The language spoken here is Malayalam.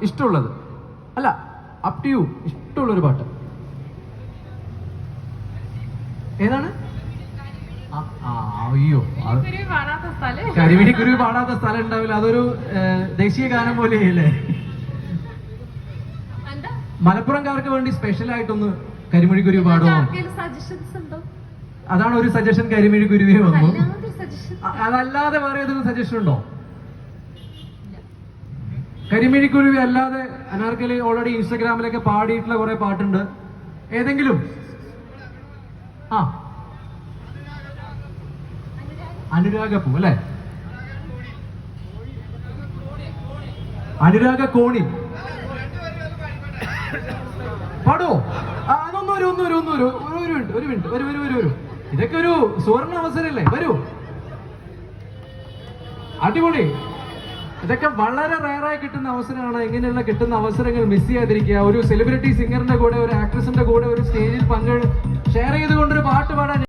ഇഷ്ടമുള്ളത്? അല്ല, അപ് ടു യു. ഇഷ്ടമുള്ളൊരു പാട്ട് ഏതാണ്? അയ്യോ, കരിമിഴിക്കുരുവി പാടാത്ത സ്ഥലം ഉണ്ടാവില്ല. അതൊരു ദേശീയ ഗാനം പോലെയല്ലേ? മലപ്പുറംകാർക്ക് വേണ്ടി സ്പെഷ്യൽ ആയിട്ടൊന്ന് കരിമിഴിക്കുരുവി പാടുമോ? അതാണ് ഒരു സജഷൻ. കരിമിഴിക്കുരുവി വന്നു. അതല്ലാതെ വേറെ ഏതെങ്കിലും സജഷൻ ഉണ്ടോ? കരിമിഴിക്കുരുവി അല്ലാതെ അനാർക്കലി ഓൾറെഡി ഇൻസ്റ്റാഗ്രാമിലൊക്കെ പാടിയിട്ടുള്ള കുറെ പാട്ടുണ്ട്. ഏതെങ്കിലും? ആ, അനുരാഗപ്പൂ അല്ലെ? അനുരാഗ കോണി പാടുവോ? അതൊന്നും ഒരു മിനിറ്റ് വരൂ. ഇതൊക്കെ ഒരു സുവർണ അവസരല്ലേ? വരൂ. അടിപൊളി. ഇതൊക്കെ വളരെ റയറായി കിട്ടുന്ന അവസരമാണ്. ഇങ്ങനെയുള്ള കിട്ടുന്ന അവസരങ്ങൾ മിസ് ചെയ്യാതിരിക്കുക. ഒരു സെലിബ്രിറ്റി സിംഗറിന്റെ കൂടെ, ഒരു ആക്ട്രസിന്റെ കൂടെ ഒരു സ്റ്റേജിൽ ഷെയർ ചെയ്തുകൊണ്ടൊരു പാട്ട് പാടാൻ